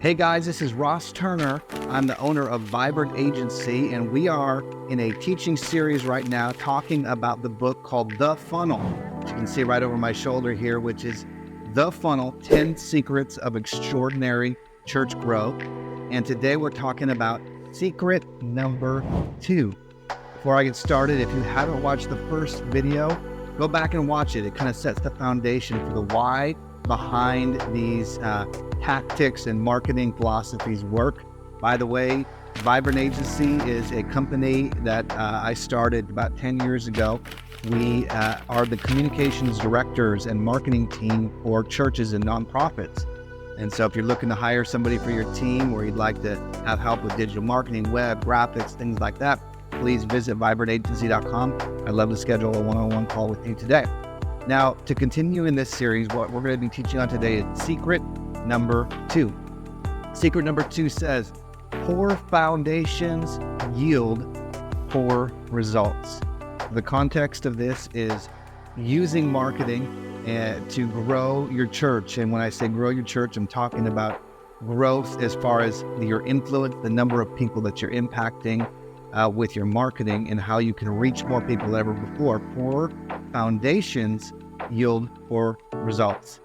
Hey guys, this is Ross Turner. I'm the owner of Vibrant Agency, and we are in a teaching series right now talking about the book called The Funnel, which you can see right over my shoulder here, which is The Funnel, 10 Secrets of Extraordinary Church Growth. And today we're talking about secret number 2. Before I get started, if you haven't watched the first video, go back and watch it. It kind of sets the foundation for the why behind these tactics and marketing philosophies work. By the way, Vibrant Agency is a company that I started about 10 years ago. We are the communications directors and marketing team for churches and nonprofits. And so if you're looking to hire somebody for your team, or you'd like to have help with digital marketing, web, graphics, things like that, please visit vibrantagency.com. I'd love to schedule a one-on-one call with you today. Now, to continue in this series, what we're going to be teaching on today is secret number 2. Secret number 2 says, poor foundations yield poor results. The context of this is using marketing to grow your church. And when I say grow your church, I'm talking about growth as far as your influence, the number of people that you're impacting with your marketing, and how you can reach more people than ever before. Poor foundations yield poor results.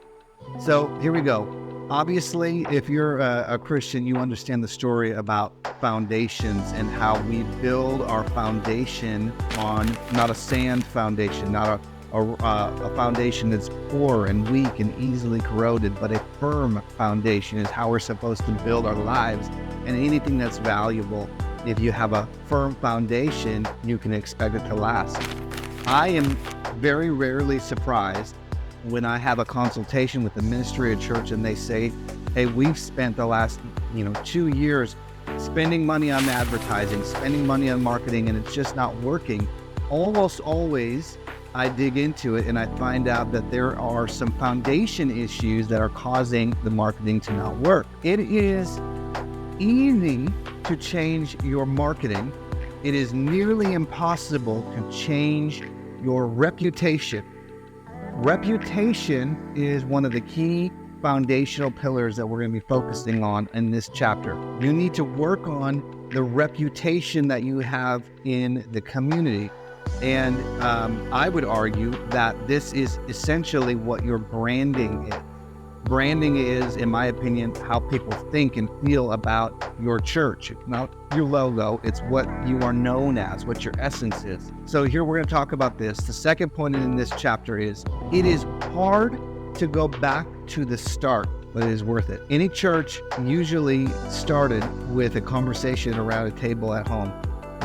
So here we go. Obviously, if you're a Christian, you understand the story about foundations and how we build our foundation on not a sand foundation, not a foundation that's poor and weak and easily corroded, but a firm foundation is how we're supposed to build our lives. And anything that's valuable, if you have a firm foundation, you can expect it to last. I am very rarely surprised when I have a consultation with the ministry of church and they say, hey, we've spent the last 2 years spending money on advertising, spending money on marketing, and it's just not working. Almost always I dig into it and I find out that there are some foundation issues that are causing the marketing to not work. It is easy to change your marketing. It is nearly impossible to change your reputation. Reputation is one of the key foundational pillars that we're going to be focusing on in this chapter. You need to work on the reputation that you have in the community. And I would argue that this is essentially what your branding is. Branding is, in my opinion, how people think and feel about your church. It's not your logo, it's what you are known as, what your essence is. So here we're going to talk about this. The second point in this chapter is, it is hard to go back to the start, but it is worth it. Any church usually started with a conversation around a table at home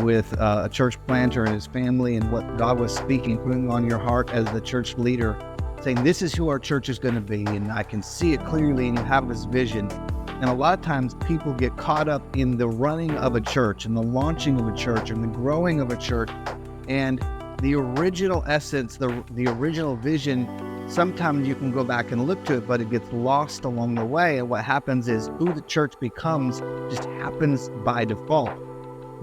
with a church planter and his family, and what God was speaking, putting on your heart as the church leader, saying, this is who our church is going to be, and I can see it clearly, and you have this vision. And a lot of times people get caught up in the running of a church and the launching of a church and the growing of a church, and the original essence, the original vision, sometimes you can go back and look to it, but it gets lost along the way. And what happens is who the church becomes just happens by default.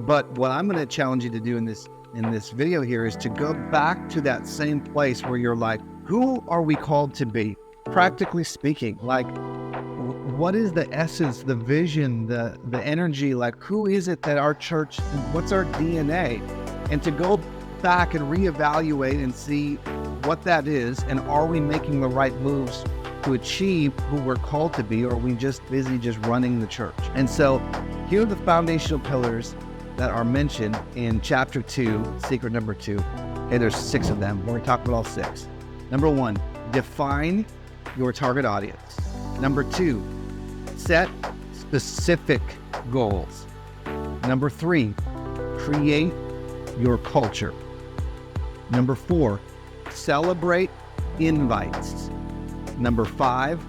But what I'm going to challenge you to do in this video here is to go back to that same place where you're like, who are we called to be? Practically speaking, like, what is the essence, the vision, the energy? Like, who is it that our church, what's our DNA? And to go back and reevaluate and see what that is, and are we making the right moves to achieve who we're called to be, or are we just busy just running the church? And so here are the foundational pillars that are mentioned in chapter 2, secret number 2. Okay, there's 6 of them. We're going to talk about all 6. Number 1, define your target audience. Number 2, set specific goals. Number 3, create your culture. Number 4, celebrate invites. Number 5,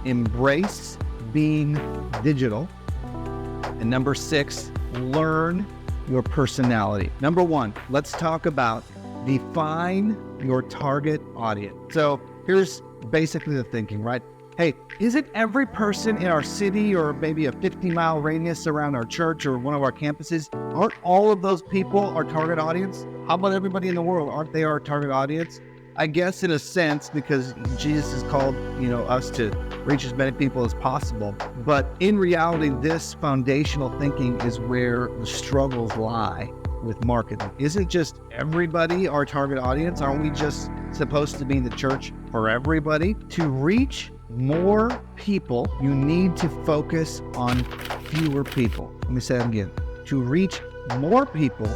embrace being digital. And number 6, learn your personality. Number 1, let's talk about define your target audience. So here's basically the thinking, right? Hey, isn't every person in our city, or maybe a 50-mile radius around our church or one of our campuses, aren't all of those people our target audience? How about everybody in the world? Aren't they our target audience? I guess in a sense, because Jesus has called, us to reach as many people as possible. But in reality, this foundational thinking is where the struggles lie with marketing. Isn't just everybody our target audience? Aren't we just supposed to be the church for everybody? To reach more people, you need to focus on fewer people. Let me say that again. To reach more people,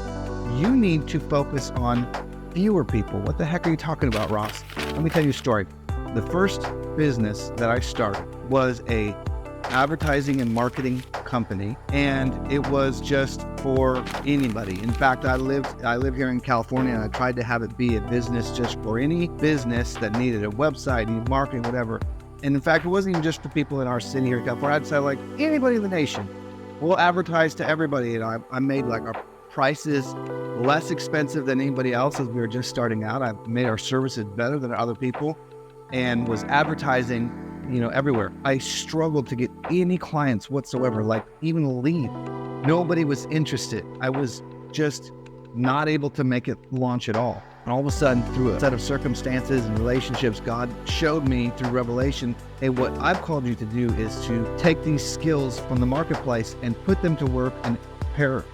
you need to focus on fewer people. What the heck are you talking about, Ross? Let me tell you a story. The first business that I started was a advertising and marketing company, and it was just for anybody. In fact, I live here in California, and I tried to have it be a business just for any business that needed a website, needed marketing, whatever. And in fact, it wasn't even just for people in our city here in California. I'd say like anybody in the nation. We'll advertise to everybody. And I made like our prices less expensive than anybody else as we were just starting out. I made our services better than other people and was advertising, everywhere. I struggled to get any clients whatsoever, like even a lead. Nobody was interested. I was just not able to make it launch at all. And all of a sudden, through a set of circumstances and relationships, God showed me through revelation, hey, what I've called you to do is to take these skills from the marketplace and put them to work and pair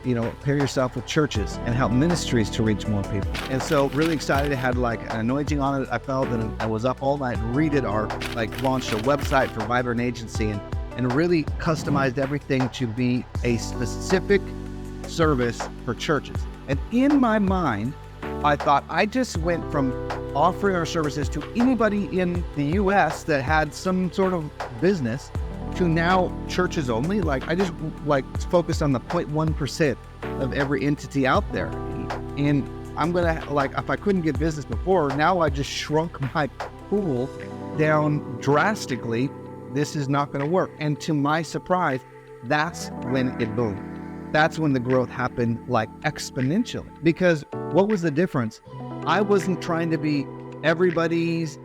yourself with churches and help ministries to reach more people. And so really excited. I had like an anointing on it. I felt, and I was up all night and launched a website for vibrantagency and really customized everything to be a specific service for churches. And in my mind, I thought I just went from offering our services to anybody in the U.S. that had some sort of business to now churches only. Like I just focused on the 0.1% of every entity out there. And I'm gonna if I couldn't get business before, now I just shrunk my pool down drastically. This is not gonna work. And to my surprise, that's when it boomed. That's when the growth happened exponentially. Because what was the difference? I wasn't trying to be everybody's,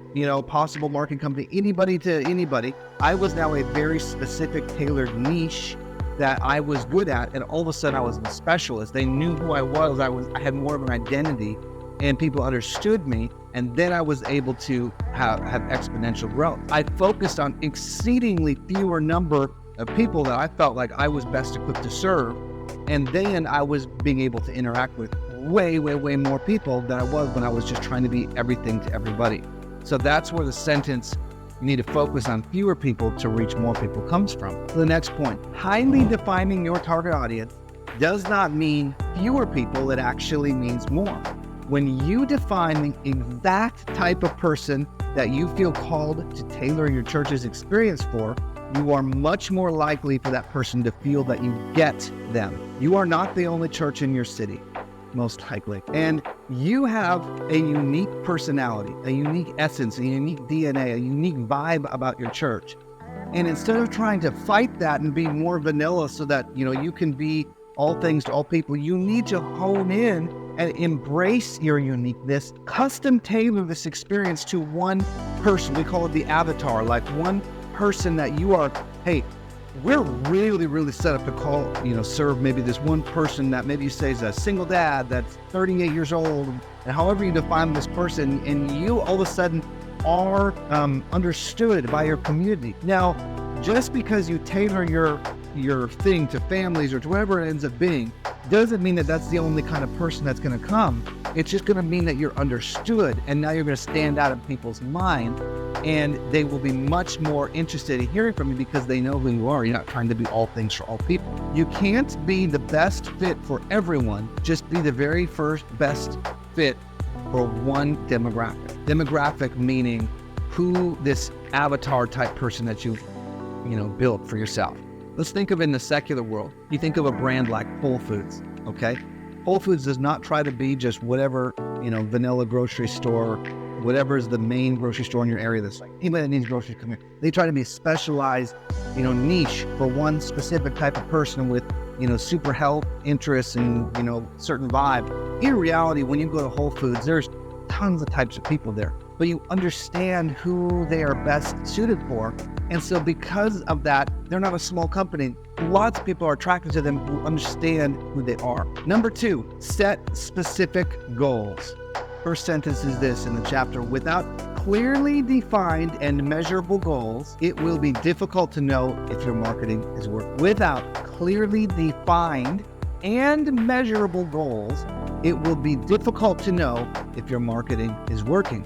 possible marketing company, anybody to anybody. I was now a very specific tailored niche that I was good at. And all of a sudden I was a specialist. They knew who I was. I had more of an identity and people understood me. And then I was able to have exponential growth. I focused on exceedingly fewer number of people that I felt like I was best equipped to serve. And then I was being able to interact with way, way, way more people than I was when I was just trying to be everything to everybody. So that's where the sentence, you need to focus on fewer people to reach more people, comes from. So the next point, highly defining your target audience does not mean fewer people, it actually means more. When you define the exact type of person that you feel called to tailor your church's experience for, you are much more likely for that person to feel that you get them. You are not the only church in your city, most likely. And you have a unique personality, a unique essence, a unique DNA, a unique vibe about your church. And instead of trying to fight that and be more vanilla so that, you can be all things to all people, you need to hone in and embrace your uniqueness, custom tailor this experience to one person. We call it the avatar, one person that you are. Hey, we're really, really set up to serve maybe this one person that maybe you say is a single dad that's 38 years old, and however you define this person, and you all of a sudden are understood by your community. Now, just because you tailor your thing to families or to whatever it ends up being, doesn't mean that that's the only kind of person that's going to come. It's just going to mean that you're understood, and now you're going to stand out in people's mind, and they will be much more interested in hearing from you because they know who you are. You're not trying to be all things for all people. You can't be the best fit for everyone. Just be the very first best fit for one demographic. Demographic meaning who this avatar type person that you've built for yourself. Let's think of in the secular world. You think of a brand like Whole Foods, okay? Whole Foods does not try to be just whatever, vanilla grocery store, whatever is the main grocery store in your area that's anybody that needs groceries, come here. They try to be specialized, niche for one specific type of person with, super health interests and, certain vibe. In reality, when you go to Whole Foods, there's tons of types of people there, but you understand who they are best suited for. And so because of that, they're not a small company. Lots of people are attracted to them who understand who they are. Number 2, set specific goals. First sentence is this in the chapter: without clearly defined and measurable goals, it will be difficult to know if your marketing is working. Without clearly defined and measurable goals, it will be difficult to know if your marketing is working.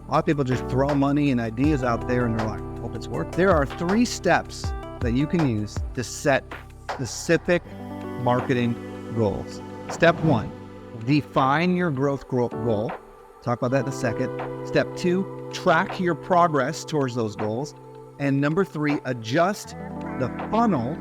A lot of people just throw money and ideas out there and they're like, hope it's working. There are 3 steps that you can use to set specific marketing goals. Step 1, define your growth goal. Talk about that in a second. Step 2, track your progress towards those goals. And number 3, adjust the funnel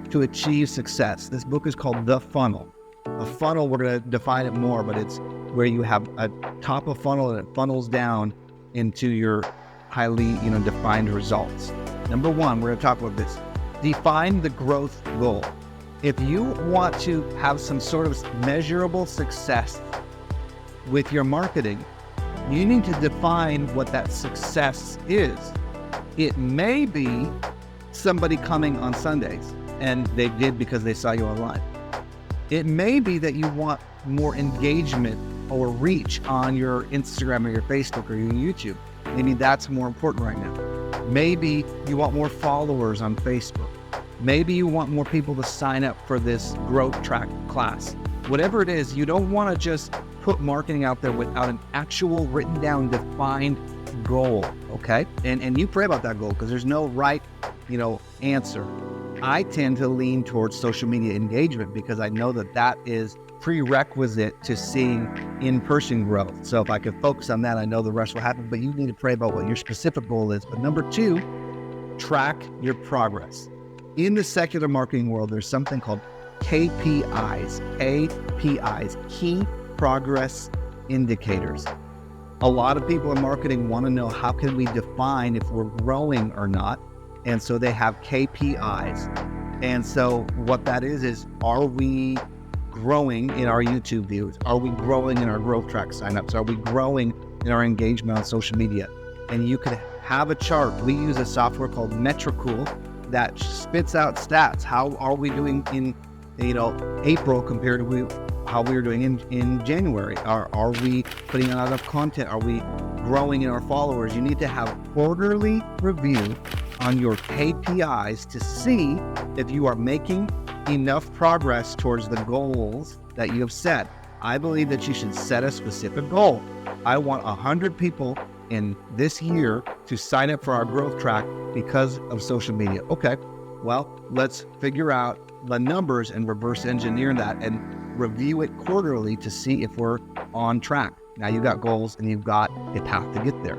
to achieve success. This book is called The Funnel. A funnel, we're going to define it more, but it's where you have a top of funnel and it funnels down into your highly, defined results. Number 1, we're going to talk about this. Define the growth goal. If you want to have some sort of measurable success with your marketing, you need to define what that success is. It may be somebody coming on Sundays, and they did because they saw you online. It may be that you want more engagement or reach on your Instagram or your Facebook or your YouTube. Maybe that's more important right now. Maybe you want more followers on Facebook. Maybe you want more people to sign up for this growth track class. Whatever it is, you don't want to just put marketing out there without an actual written down, defined goal, okay? And you pray about that goal because there's no right, answer. I tend to lean towards social media engagement because I know that is prerequisite to seeing in-person growth. So if I could focus on that, I know the rest will happen, but you need to pray about what your specific goal is. But number 2, track your progress. In the secular marketing world, there's something called KPIs, key progress indicators. A lot of people in marketing want to know how can we define if we're growing or not. And so they have KPIs. And so what that is are we growing in our YouTube views? Are we growing in our growth track signups? Are we growing in our engagement on social media? And you could have a chart. We use a software called Metricool that spits out stats. How are we doing in April compared to how we were doing in January? Are we putting out enough content? Are we growing in our followers? You need to have quarterly review on your KPIs to see if you are making enough progress towards the goals that you have set. I believe that you should set a specific goal. I want 100 people in this year to sign up for our growth track because of social media. Okay, well, let's figure out the numbers and reverse engineer that and review it quarterly to see if we're on track. Now you've got goals and you've got a path to get there.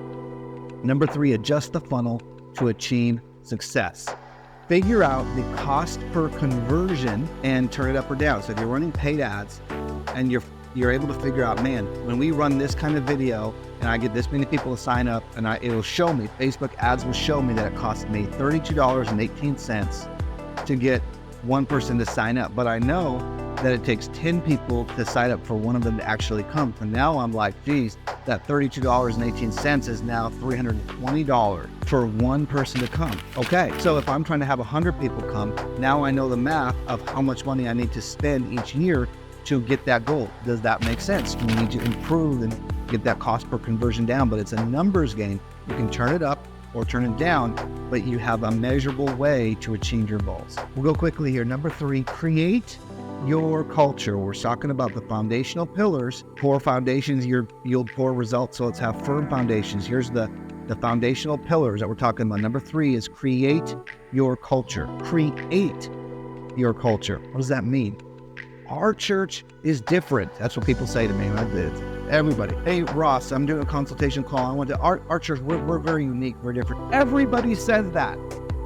Number 3, adjust the funnel to achieve success. Figure out the cost per conversion and turn it up or down. So if you're running paid ads and you're able to figure out, man, when we run this kind of video and I get this many people to sign up, and it will show me, Facebook ads will show me that it costs me $32.18 to get one person to sign up. But I know that it takes 10 people to sign up for one of them to actually come. And now I'm like, geez, that $32.18 is now $320 for one person to come. Okay, so if I'm trying to have 100 people come, now I know the math of how much money I need to spend each year to get that goal. Does that make sense? You need to improve and get that cost per conversion down, but it's a numbers game. You can turn it up or turn it down, but you have a measurable way to achieve your goals. We'll go quickly here. Number 3, create your culture. We're talking about the foundational pillars. Poor foundations yield poor results, so let's have firm foundations. Here's the foundational pillars that we're talking about. Number 3 is create your culture. Create your culture. What does that mean? Our church is different. That's what people say to me. Everybody, hey Ross, I'm doing a consultation call. I went to our church. We're very unique. We're different. Everybody says that.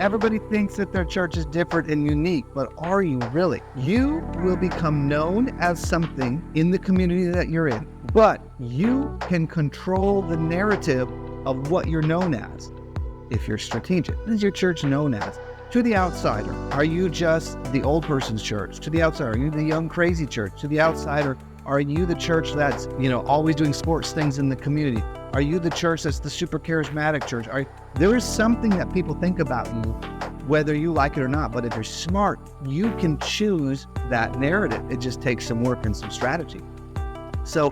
Everybody thinks that their church is different and unique, but are you really? You will become known as something in the community that you're in, but you can control the narrative of what you're known as if you're strategic. What is your church known as? To the outsider, are you just the old person's church? To the outsider, are you the young crazy church? To the outsider, are you the church that's, always doing sports things in the community? Are you the church that's the super charismatic church? There is something that people think about you, whether you like it or not, but if you're smart, you can choose that narrative. It just takes some work and some strategy. So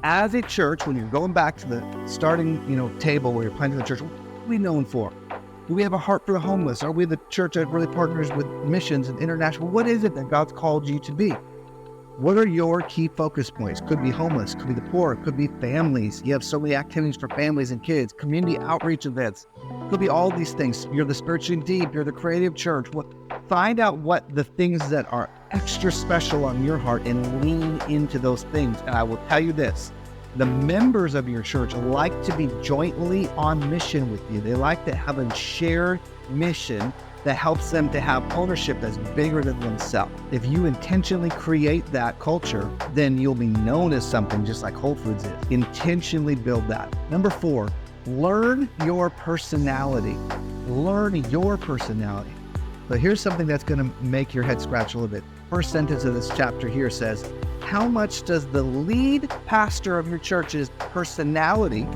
As a church, when you're going back to the starting, table where you're planting the church, what are we known for? Do we have a heart for the homeless? Are we the church that really partners with missions and international? What is it that God's called you to be? What are your key focus points? Could be homeless, could be the poor, could be families. You have so many activities for families and kids, community outreach events. Could be all these things. You're the spiritually deep, you're the creative church. Find out what the things that are extra special on your heart and lean into those things. And I will tell you this. The members of your church like to be jointly on mission with you. They like to have a shared mission that helps them to have ownership that's bigger than themselves. If you intentionally create that culture, then you'll be known as something just like Whole Foods is. Intentionally build that. Number 4, learn your personality. Learn your personality. But here's something that's going to make your head scratch a little bit. First sentence of this chapter here says, how much does the lead pastor of your church's personality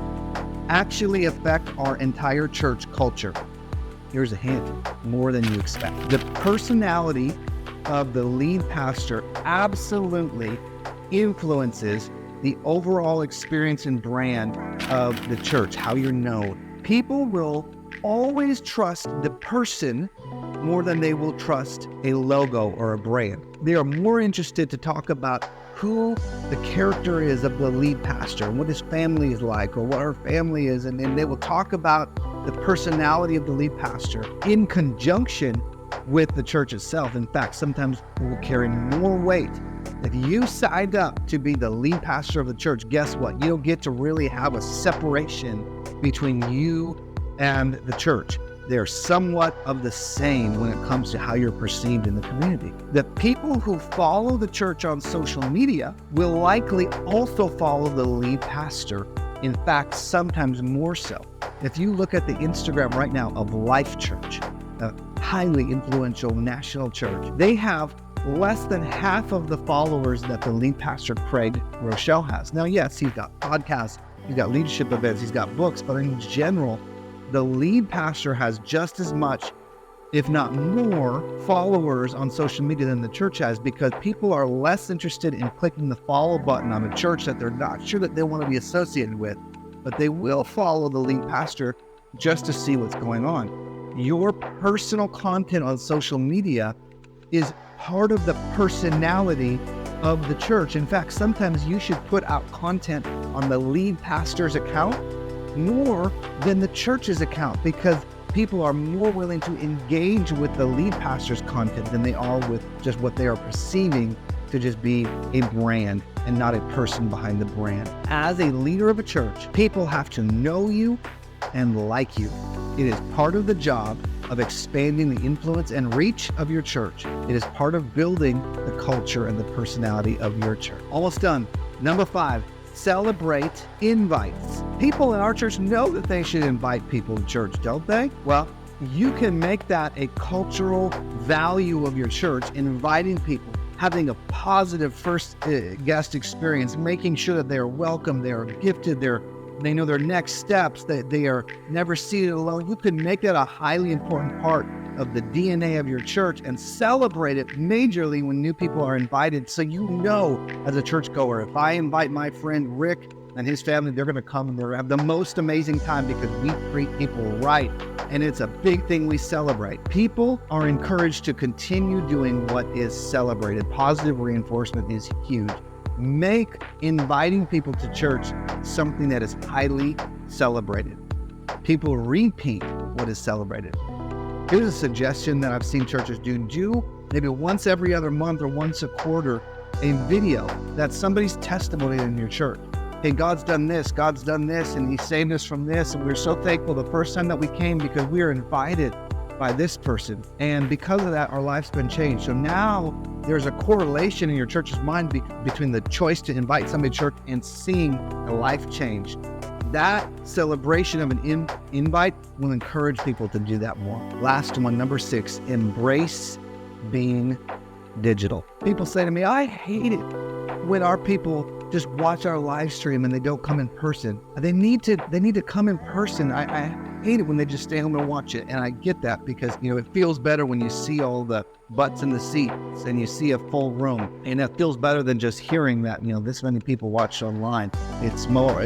actually affect our entire church culture? Here's a hint, more than you expect. The personality of the lead pastor absolutely influences the overall experience and brand of the church, how you're known. People will always trust the person more than they will trust a logo or a brand. They are more interested to talk about who the character is of the lead pastor and what his family is like or what her family is, and then they will talk about the personality of the lead pastor in conjunction with the church itself. In fact, sometimes it will carry more weight. If you signed up to be the lead pastor of the church, guess what? You don't get to really have a separation between you and the church. They're somewhat of the same when it comes to how you're perceived in the community. The people who follow the church on social media will likely also follow the lead pastor. In fact, sometimes more so. If you look at the Instagram right now of Life Church, a highly influential national church, they have less than half of the followers that the lead pastor, Craig Rochelle, has. Now, yes, he's got podcasts, he's got leadership events, he's got books, but in general, the lead pastor has just as much, if not more, followers on social media than the church has, because people are less interested in clicking the follow button on a church that they're not sure that they want to be associated with, but they will follow the lead pastor just to see what's going on. Your personal content on social media is part of the personality of the church. In fact, sometimes you should put out content on the lead pastor's account more than the church's account, because people are more willing to engage with the lead pastor's content than they are with just what they are perceiving to just be a brand and not a person behind the brand. As a leader of a church, people have to know you and like you. It is part of the job of expanding the influence and reach of your church. It is part of building the culture and the personality of your church. Almost done. Number 5. Celebrate invites. People in our church know that they should invite people to church, don't they? Well, you can make that a cultural value of your church, inviting people, having a positive first guest experience, making sure that they are welcome, they are gifted, they know their next steps, that they are never seated alone. You can make that a highly important part of the DNA of your church and celebrate it majorly when new people are invited. So you know, as a churchgoer, if I invite my friend Rick and his family, they're going to come and they're going to have the most amazing time because we treat people right. And it's a big thing we celebrate. People are encouraged to continue doing what is celebrated. Positive reinforcement is huge. Make inviting people to church something that is highly celebrated. People repeat what is celebrated. Here's a suggestion that I've seen churches do. Do maybe once every other month or once a quarter a video that's somebody's testimony in your church. Hey, God's done this, and He saved us from this, and we're so thankful the first time that we came because we were invited by this person, and because of that, our life's been changed. So now there's a correlation in your church's mind between the choice to invite somebody to church and seeing a life change. That celebration of an invite will encourage people to do that more. Last one, number 6, embrace being digital. People say to me, I hate it when our people just watch our live stream and they don't come in person. They need to come in person. I hate it when they just stay home and watch it. And I get that because, it feels better when you see all the butts in the seats and you see a full room. And it feels better than just hearing that, this many people watch online. It's more,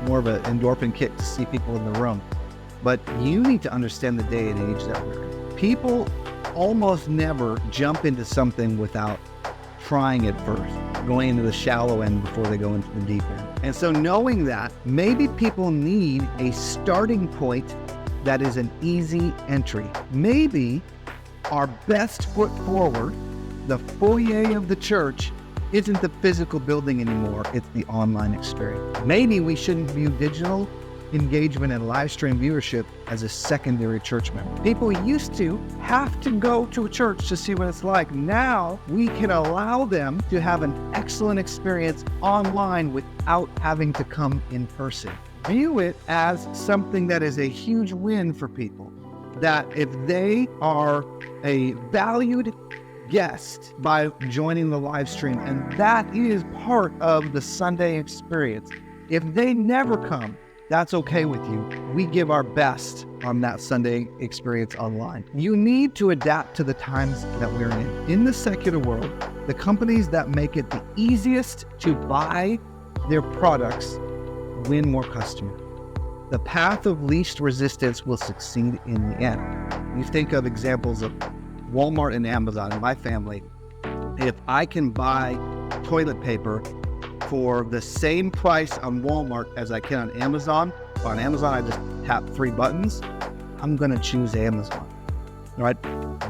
more of an endorphin kick to see people in the room. But you need to understand the day and age that we're in. People almost never jump into something without trying it first, going into the shallow end before they go into the deep end. And so knowing that, maybe people need a starting point that is an easy entry. Maybe our best foot forward, the foyer of the church, isn't the physical building anymore, it's the online experience. Maybe we shouldn't view digital engagement and live stream viewership as a secondary church member. People used to have to go to a church to see what it's like. Now we can allow them to have an excellent experience online without having to come in person. View it as something that is a huge win for people. That if they are a valued guest by joining the live stream, and that is part of the Sunday experience. If they never come, that's okay with you. We give our best on that Sunday experience online. You need to adapt to the times that we're in. In the secular world, the companies that make it the easiest to buy their products win more customers. The path of least resistance will succeed in the end. You think of examples of Walmart and Amazon in my family. If I can buy toilet paper for the same price on Walmart as I can on Amazon. On Amazon, I just tap 3 buttons. I'm going to choose Amazon, right?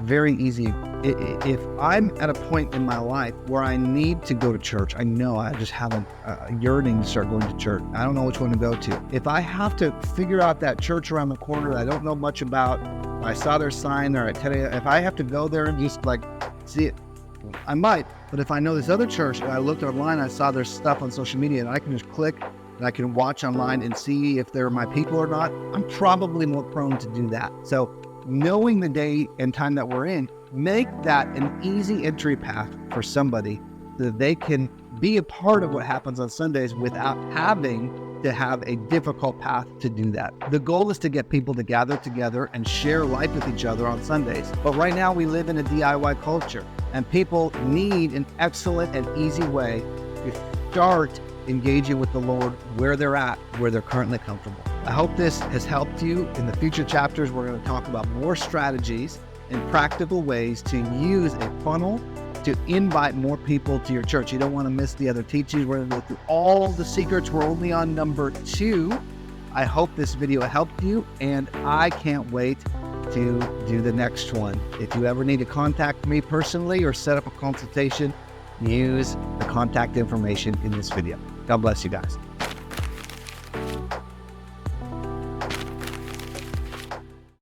Very easy. If I'm at a point in my life where I need to go to church, I know I just have a yearning to start going to church. I don't know which one to go to. If I have to figure out that church around the corner that I don't know much about, I saw their sign there at 10 a.m. If I have to go there and just see it, I might. But if I know this other church and I looked online, I saw their stuff on social media and I can just click and I can watch online and see if they're my people or not, I'm probably more prone to do that. So knowing the day and time that we're in, make that an easy entry path for somebody so that they can be a part of what happens on Sundays without having to have a difficult path to do that. The goal is to get people to gather together and share life with each other on Sundays. But right now we live in a DIY culture and people need an excellent and easy way to start engaging with the Lord where they're at, where they're currently comfortable. I hope this has helped you. In the future chapters, we're going to talk about more strategies and practical ways to use a funnel to invite more people to your church. You don't want to miss the other teachings. We're going to go through all the secrets. We're only on number 2. I hope this video helped you, and I can't wait to do the next one. If you ever need to contact me personally or set up a consultation, use the contact information in this video. God bless you guys.